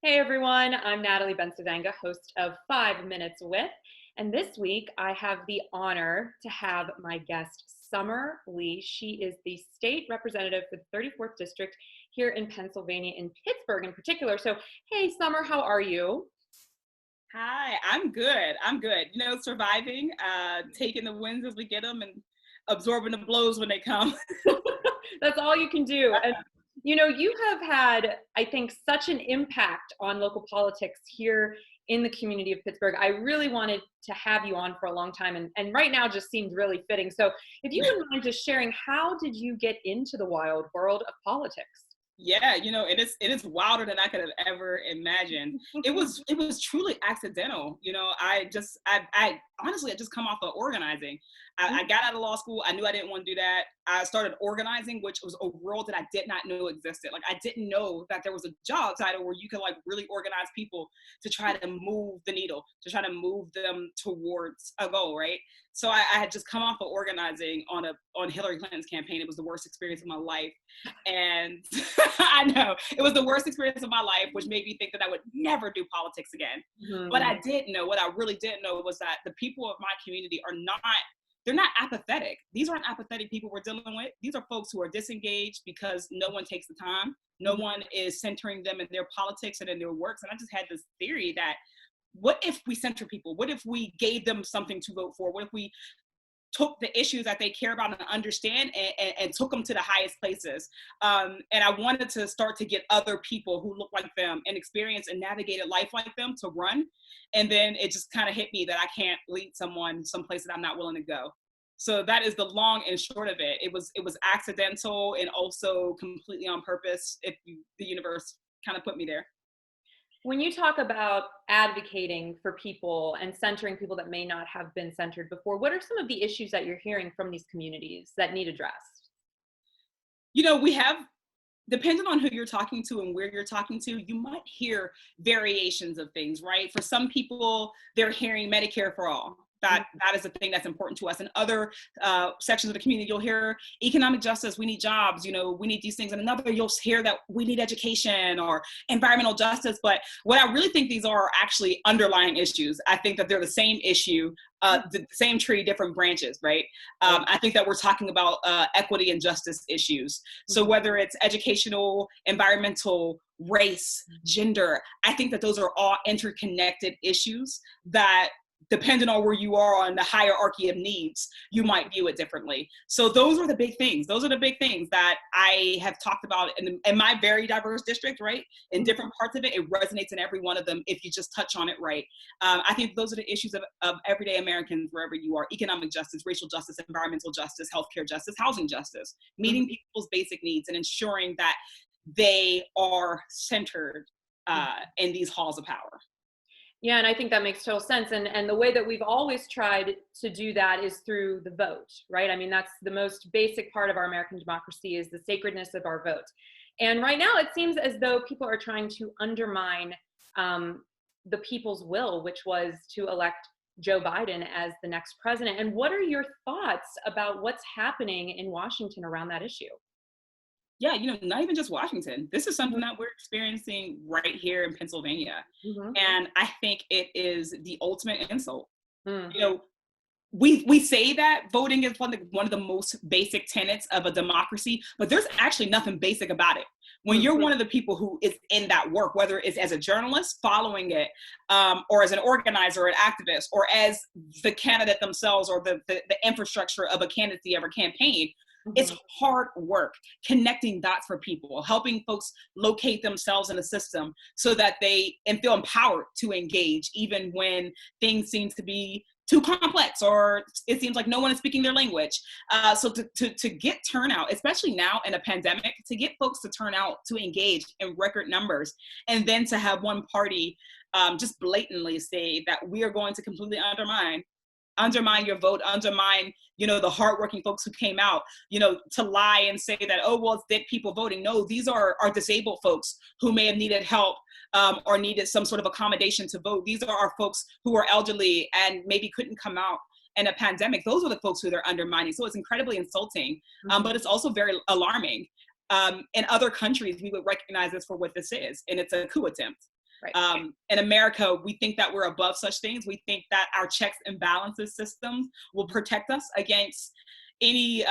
Hey everyone, I'm Natalie Bencivenga, host of 5 Minutes With. And this week I have the honor to have my guest, Summer Lee. She is the state representative for the 34th District here in Pennsylvania, in Pittsburgh in particular. So, hey Summer, how are you? Hi, I'm good. I'm good. Surviving, taking the wins as we get them and absorbing the blows when they come. That's all you can do. And you have had, I think, such an impact on local politics here in the community of Pittsburgh. I really wanted to have you on for a long time, and right now just seemed really fitting. So if you wouldn't mind just sharing, how did you get into the wild world of politics? Yeah, it is wilder than I could have ever imagined. It was truly accidental. I honestly I just come off of organizing. I got out of law school. I knew I didn't want to do that. I started organizing, which was a world that I did not know existed. Like, I didn't know that there was a job title where you could like really organize people to try to move the needle, to try to move them towards a goal, right? So I had just come off of organizing on Hillary Clinton's campaign. It was the worst experience of my life. And I know it was the worst experience of my life, which made me think that I would never do politics again. But Mhm. I did know, what I really didn't know was that the people of my community they're not apathetic. These aren't apathetic people we're dealing with. These are folks who are disengaged because no one takes the time. No one is centering them in their politics and in their works. And I just had this theory that, what if we center people? What if we gave them something to vote for? What if we took the issues that they care about and understand, and took them to the highest places? And I wanted to start to get other people who look like them and experience and navigated life like them to run. And then it just kind of hit me that I can't lead someone someplace that I'm not willing to go. So that is the long and short of it. It was accidental and also completely on purpose. The universe kind of put me there. When you talk about advocating for people and centering people that may not have been centered before, what are some of the issues that you're hearing from these communities that need addressed? We have, depending on who you're talking to and where you're talking to, you might hear variations of things, right? For some people, they're hearing Medicare for all. That is a thing that's important to us. In other sections of the community, you'll hear economic justice. We need jobs. We need these things. And another, you'll hear that we need education or environmental justice. But what I really think these are actually underlying issues. I think that they're the same issue, the same tree, different branches, right? I think that we're talking about equity and justice issues. So whether it's educational, environmental, race, gender, I think that those are all interconnected issues that, depending on where you are on the hierarchy of needs, you might view it differently. So those are the big things. Those are the big things that I have talked about in my very diverse district, right? In different parts of it, it resonates in every one of them if you just touch on it right. I think those are the issues of everyday Americans, wherever you are: economic justice, racial justice, environmental justice, healthcare justice, housing justice, meeting people's basic needs and ensuring that they are centered in these halls of power. Yeah, and I think that makes total sense. And the way that we've always tried to do that is through the vote, right? I mean, that's the most basic part of our American democracy, is the sacredness of our vote. And right now, it seems as though people are trying to undermine the people's will, which was to elect Joe Biden as the next president. And what are your thoughts about what's happening in Washington around that issue? Yeah, not even just Washington. This is something that we're experiencing right here in Pennsylvania. Mm-hmm. And I think it is the ultimate insult. Mm. You know, we say that voting is one of the most basic tenets of a democracy, but there's actually nothing basic about it. When you're one of the people who is in that work, whether it's as a journalist following it, or as an organizer or an activist, or as the candidate themselves, or the infrastructure of a candidacy of a campaign, it's hard work connecting dots for people, helping folks locate themselves in the system so that they and feel empowered to engage, even when things seem to be too complex or it seems like no one is speaking their language. So to get turnout, especially now in a pandemic, to get folks to turn out to engage in record numbers, and then to have one party just blatantly say that we are going to completely undermine your vote, undermine, the hardworking folks who came out, to lie and say that, oh, well, it's dead people voting. No, these are disabled folks who may have needed help, or needed some sort of accommodation to vote. These are our folks who are elderly and maybe couldn't come out in a pandemic. Those are the folks who they're undermining. So it's incredibly insulting, but it's also very alarming. In other countries, we would recognize this for what this is, and it's a coup attempt. Right. In America, we think that we're above such things. We think that our checks and balances systems will protect us against any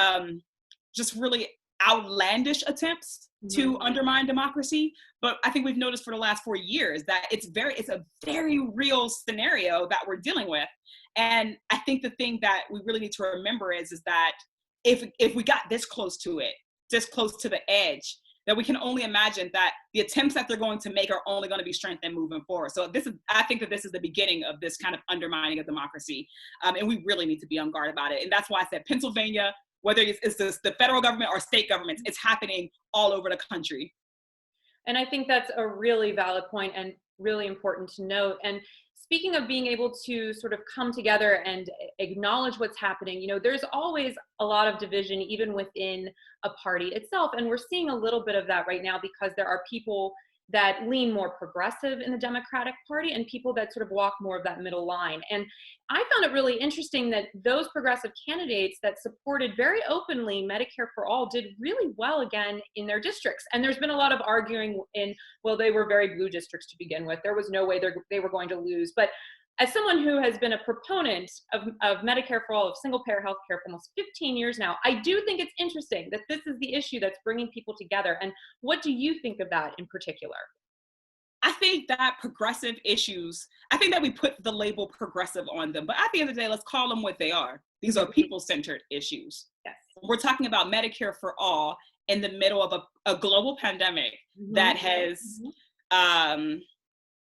just really outlandish attempts to undermine democracy. But I think we've noticed for the last 4 years that it's a very real scenario that we're dealing with. And I think the thing that we really need to remember is that if we got this close to it, this close to the edge, that we can only imagine that the attempts that they're going to make are only going to be strengthened moving forward. So I think that this is the beginning of this kind of undermining of democracy. And we really need to be on guard about it. And that's why I said Pennsylvania, whether it's the federal government or state governments, it's happening all over the country. And I think that's a really valid point and really important to note. And speaking of being able to sort of come together and acknowledge what's happening, there's always a lot of division even within a party itself. And we're seeing a little bit of that right now because there are people that lean more progressive in the Democratic Party and people that sort of walk more of that middle line. And I found it really interesting that those progressive candidates that supported very openly Medicare for all did really well again in their districts. And there's been a lot of arguing well, they were very blue districts to begin with. There was no way they were going to lose. But as someone who has been a proponent of Medicare for all, of single payer healthcare for almost 15 years now, I do think it's interesting that this is the issue that's bringing people together. And what do you think of that in particular? I think that progressive issues, I think that we put the label progressive on them, but at the end of the day, let's call them what they are. These are people-centered issues. Yes. We're talking about Medicare for all in the middle of a global pandemic that has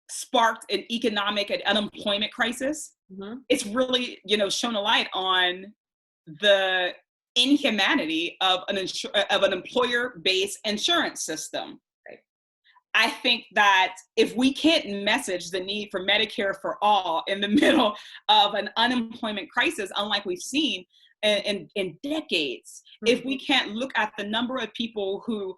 sparked an economic and unemployment crisis. It's really, shown a light on the inhumanity of an employer-based insurance system. Right. I think that if we can't message the need for Medicare for all in the middle of an unemployment crisis, unlike we've seen in decades, if we can't look at the number of people who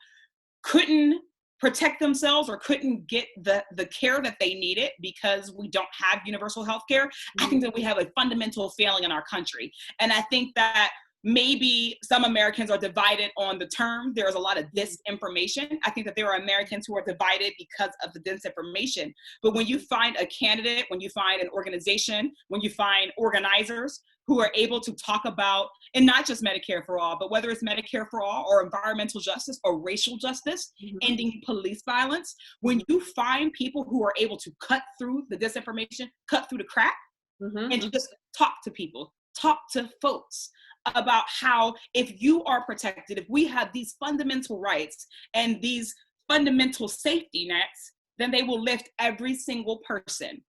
couldn't protect themselves or couldn't get the care that they needed because we don't have universal health care, I think that we have a fundamental failing in our country. And I think that maybe some Americans are divided on the term. There's a lot of disinformation. I think that there are Americans who are divided because of the disinformation. But when you find a candidate, when you find an organization, when you find organizers who are able to talk about, and not just Medicare for all, but whether it's Medicare for all or environmental justice or racial justice, ending police violence, when you find people who are able to cut through the disinformation, cut through the crap, and just talk to people, talk to folks about how if you are protected, if we have these fundamental rights and these fundamental safety nets, then they will lift every single person.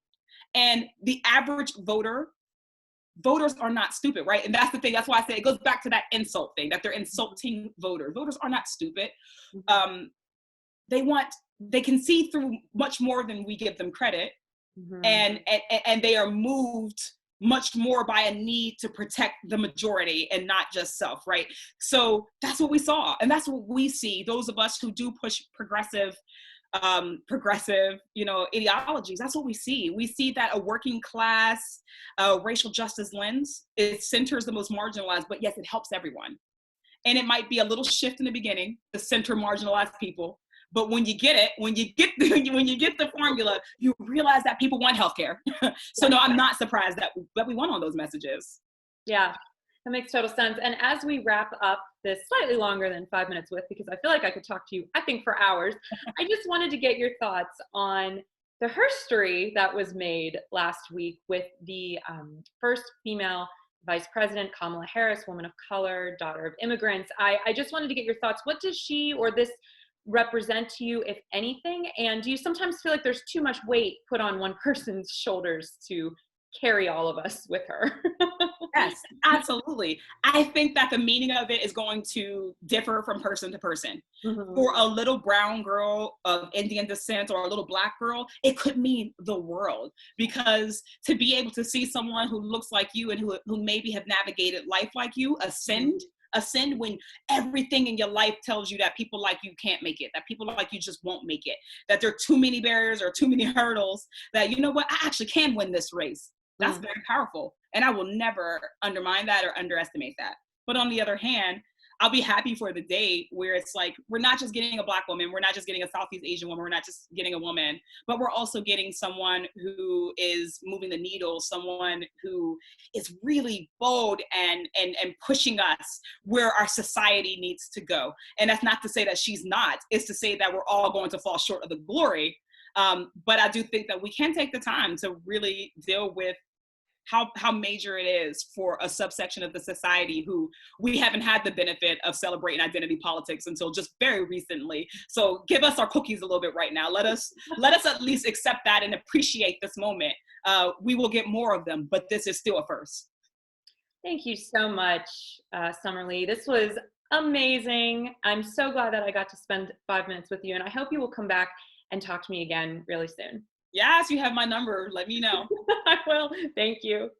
And the average voters are not stupid, right? And that's the thing. That's why I say it goes back to that insult thing, that they're insulting voters. Voters are not stupid. They can see through much more than we give them credit. And they are moved much more by a need to protect the majority and not just self, right? So that's what we saw. And that's what we see, those of us who do push progressive, ideologies. That's what we see. We see that a working class, racial justice lens, it centers the most marginalized, but yes, it helps everyone. And it might be a little shift in the beginning to center marginalized people. But when you get it, when you get the formula, you realize that people want healthcare. So no, I'm not surprised that we won on those messages. Yeah, that makes total sense. And as we wrap up this slightly longer than 5 minutes with, because I feel like I could talk to you, I think, for hours, I just wanted to get your thoughts on the history that was made last week with the first female Vice President, Kamala Harris, woman of color, daughter of immigrants. I just wanted to get your thoughts. What does she or this represent to you, if anything? And do you sometimes feel like there's too much weight put on one person's shoulders to carry all of us with her? Yes, absolutely. I think that the meaning of it is going to differ from person to person. For a little brown girl of Indian descent or a little Black girl, it could mean the world, because to be able to see someone who looks like you and who maybe have navigated life like you ascend when everything in your life tells you that people like you can't make it, that people like you just won't make it, that there are too many barriers or too many hurdles, that, you know what, I actually can win this race. That's very powerful. And I will never undermine that or underestimate that. But on the other hand, I'll be happy for the day where it's like, we're not just getting a Black woman, we're not just getting a Southeast Asian woman, we're not just getting a woman, but we're also getting someone who is moving the needle, someone who is really bold and pushing us where our society needs to go. And that's not to say that she's not, it's to say that we're all going to fall short of the glory. But I do think that we can take the time to really deal with how major it is for a subsection of the society who we haven't had the benefit of celebrating identity politics until just very recently. So give us our cookies a little bit right now. Let us at least accept that and appreciate this moment. We will get more of them, but this is still a first. Thank you so much, Summer Lee. This was amazing. I'm so glad that I got to spend 5 minutes with you, and I hope you will come back and talk to me again really soon. Yes, you have my number. Let me know. I will. Thank you.